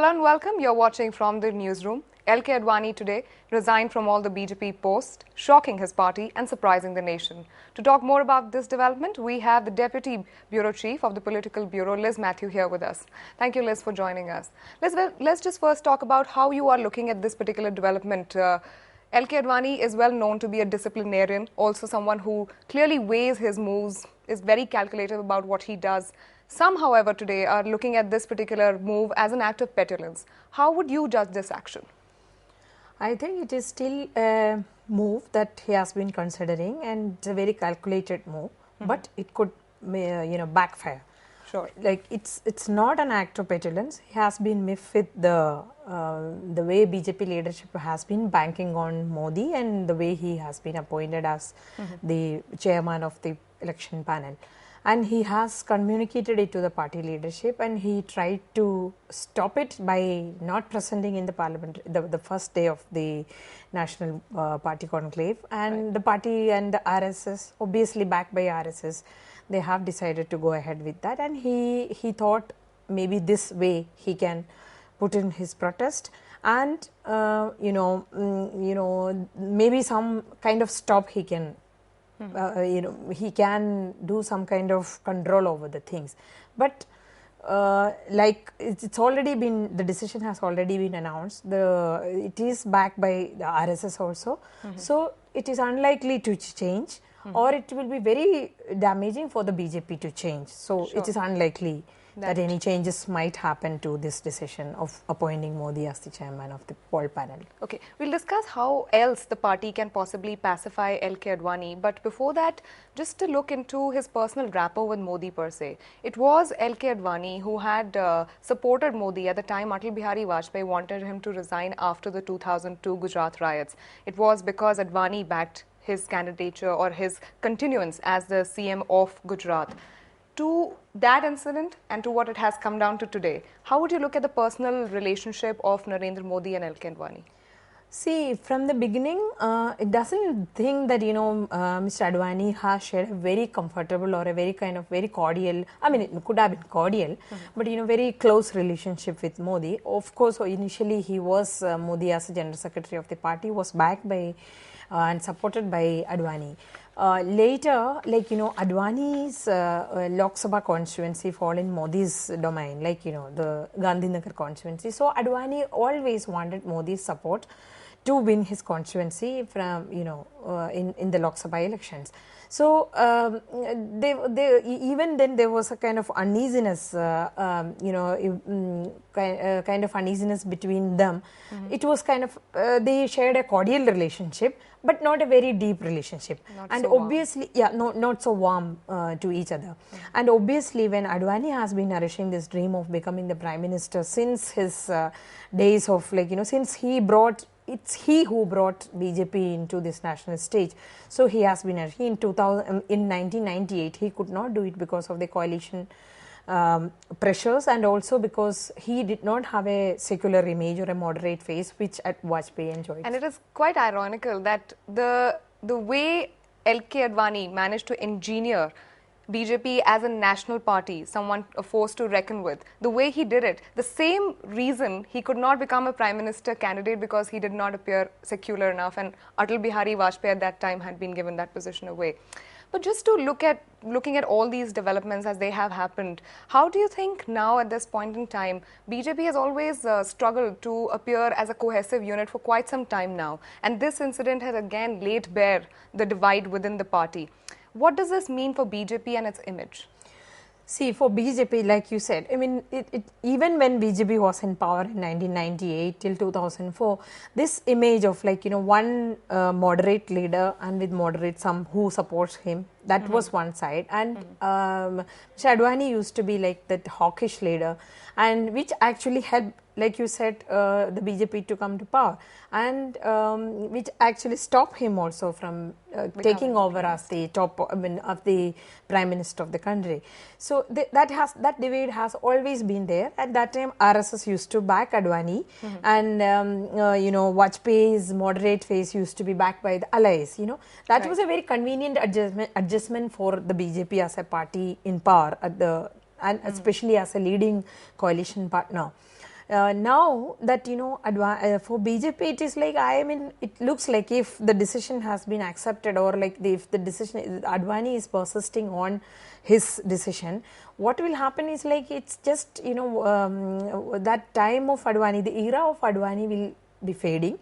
Hello and welcome. You're watching from the newsroom. LK Advani today resigned from all the BJP posts, shocking his party and surprising the nation. To talk more about this development, we have the Deputy Bureau Chief of the Political Bureau, Mathew, here with us. Thank you, Liz, for joining us. Let's just first talk about how you are looking at this particular development. LK Advani is well known to be a disciplinarian, also someone who clearly weighs his moves, is very calculative about what he does. Some, however, today are looking at this particular move as an act of petulance. How would you judge this action? I think it is still a move that he has been considering, and it's a very calculated move, but it could, backfire. Sure. Like it's not an act of petulance. He has been miffed with the way BJP leadership has been banking on Modi and the way he has been appointed as the chairman of the election panel. And he has communicated it to the party leadership, and he tried to stop it by not presenting in the parliament the first day of the national party conclave. And the party and the RSS, obviously backed by RSS, they have decided to go ahead with that. And he thought maybe this way he can put in his protest and maybe some kind of stop he can. He can do some kind of control over the things, but it's already been, the decision has already been announced. It is backed by the RSS also, so it is unlikely to change, or it will be very damaging for the BJP to change. So it is unlikely that any changes might happen to this decision of appointing Modi as the chairman of the poll panel. Okay, we'll discuss how else the party can possibly pacify LK Advani. But before that, just to look into his personal rapport with Modi per se. It was LK Advani who had supported Modi at the time Atal Bihari Vajpayee wanted him to resign after the 2002 Gujarat riots. It was because Advani backed his candidature or his continuance as the CM of Gujarat. To that incident and to what it has come down to today, how would you look at the personal relationship of Narendra Modi and LK Advani? See, from the beginning, it doesn't think that, Mr. Advani has shared a very comfortable or a very kind of very cordial, I mean, it could have been cordial, but, very close relationship with Modi. Of course, initially he was, Modi as the General Secretary of the party was backed by and supported by Advani. Later, Advani's Lok Sabha constituency fall in Modi's domain, the Gandhinagar constituency. So Advani always wanted Modi's support to win his constituency from, in the Lok Sabha elections. So even then there was a kind of uneasiness, kind of uneasiness between them. It was kind of, they shared a cordial relationship, but not a very deep relationship. And obviously, not so warm to each other. And obviously, when Advani has been nourishing this dream of becoming the Prime Minister since his days of, since it's he who brought BJP into this national stage. So he has been, in 1998, he could not do it because of the coalition pressures, and also because he did not have a secular image or a moderate face, which Vajpayee enjoyed. And it is quite ironical that the way LK Advani managed to engineer BJP as a national party, someone a force to reckon with, the way he did it, the same reason he could not become a Prime Minister candidate because he did not appear secular enough, and Atal Bihari Vajpayee at that time had been given that position away. But just to looking at all these developments as they have happened, how do you think now at this point in time, BJP has always struggled to appear as a cohesive unit for quite some time now, and this incident has again laid bare the divide within the party. What does this mean for BJP and its image? See, for BJP, like you said, I mean, even when BJP was in power in 1998 till 2004, this image of one moderate leader and with moderate some who supports him, that was one side. And Mr. Advani used to be like that hawkish leader, and which actually helped, like you said, the BJP to come to power, and which actually stopped him also from taking over as the top, of the Prime Minister of the country. So that divide has always been there. At that time, RSS used to back Advani, and Vajpayee's moderate face used to be backed by the allies. That was a very convenient adjustment for the BJP as a party in power at the, and especially as a leading coalition partner. Now that for BJP it is like, it looks like if the decision has been accepted, or like if the decision, Advani is persisting on his decision, what will happen is like, it's just that time of Advani, the era of Advani will be fading,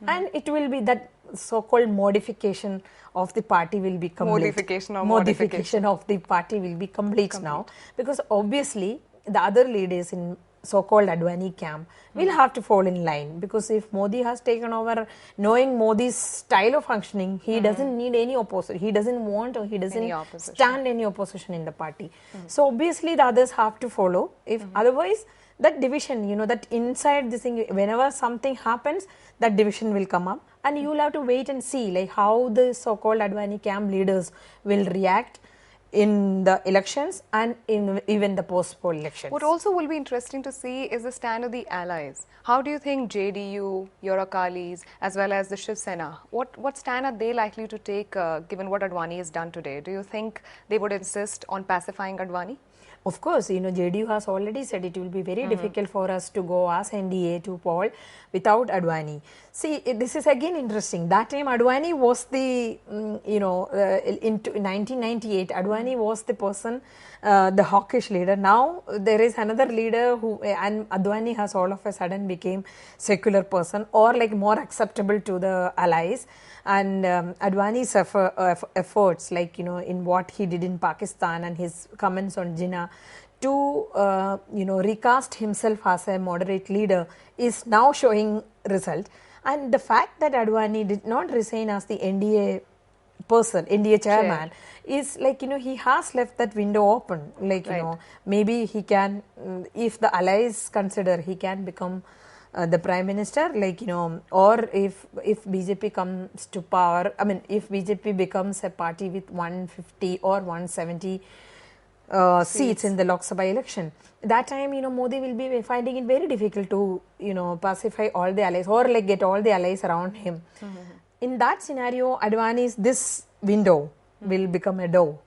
and it will be that so-called modification of the party will be complete. Modification of the party will be complete now, because obviously the other leaders in so-called Advani camp will have to fall in line, because if Modi has taken over, knowing Modi's style of functioning, he doesn't need any opposition. He doesn't want, or he doesn't stand any opposition in the party. So obviously the others have to follow. If otherwise, that division, that inside this thing, whenever something happens, that division will come up, and you will have to wait and see like how the so-called Advani camp leaders will react in the elections and in even the post-poll elections. What also will be interesting to see is the stand of the allies. How do you think JDU, your Akalis, as well as the Shiv Sena, what stand are they likely to take given what Advani has done today? Do you think they would insist on pacifying Advani? Of course, JDU has already said it will be very difficult for us to go as NDA to poll without Advani. See, this is again interesting. That time Advani was the, in 1998, Advani was the person, the hawkish leader. Now there is another leader who, and Advani has all of a sudden became secular person, or like more acceptable to the allies. And Advani's efforts, like in what he did in Pakistan and his comments on Jinnah, to recast himself as a moderate leader, is now showing result. And the fact that Advani did not resign as the NDA person, NDA chairman, is like, he has left that window open. Like, maybe he can, if the allies consider, he can become the prime minister, like, or if BJP comes to power, if BJP becomes a party with 150 or 170 seats in the Lok Sabha election, that time, Modi will be finding it very difficult to, pacify all the allies, or like get all the allies around him. In that scenario, Advani's this window will become a door.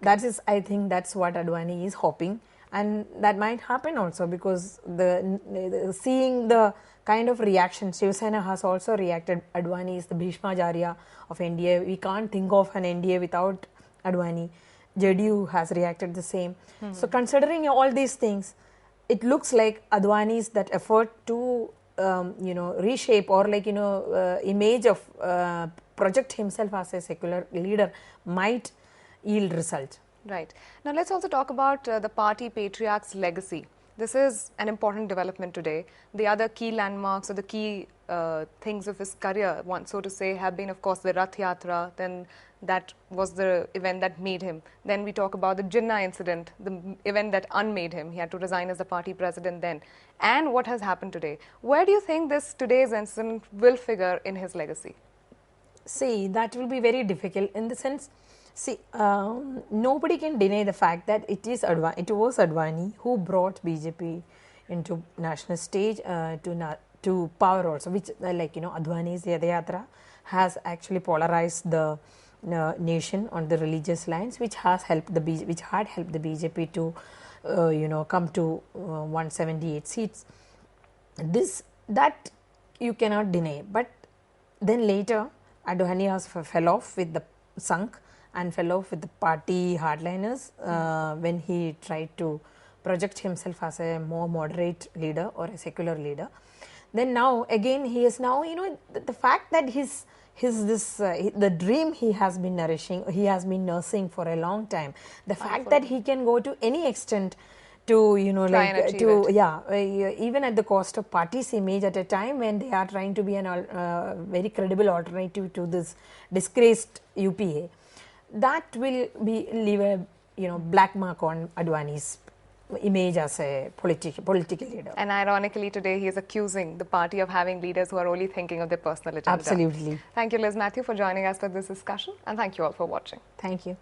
That is, I think that's what Advani is hoping. And that might happen also, because seeing the kind of reaction, Shiv Sena has also reacted. Advani is the Bhishmacharya of NDA. We can't think of an NDA without Advani. JDU has reacted the same. So considering all these things, it looks like Advani's that effort to reshape, or like image of project himself as a secular leader might yield result. Right. Now let's also talk about the party patriarch's legacy. This is an important development today. The other key landmarks or the key things of his career, so to say, have been, of course, the Rath Yatra. Then that was the event that made him. Then we talk about the Jinnah incident, the event that unmade him. He had to resign as the party president then. And what has happened today? Where do you think today's incident will figure in his legacy? See, that will be very difficult in the sense, nobody can deny the fact that it was Advani who brought BJP into national stage to power also, which Advani's Yatra has actually polarized the nation on the religious lines, which had helped the BJP to come to 178 seats. That you cannot deny. But then later Advani has fell off with the sunk and fell off with the party hardliners when he tried to project himself as a more moderate leader or a secular leader. Then now again he is now, the fact that the dream he has been nursing for a long time, the fact that he can go to any extent to even at the cost of party's image at a time when they are trying to be a very credible alternative to this disgraced UPA, that will leave a black mark on Advani's image as a political leader. And ironically today he is accusing the party of having leaders who are only thinking of their personal agenda. Absolutely. Thank you, Liz Mathew, for joining us for this discussion, and thank you all for watching. Thank you.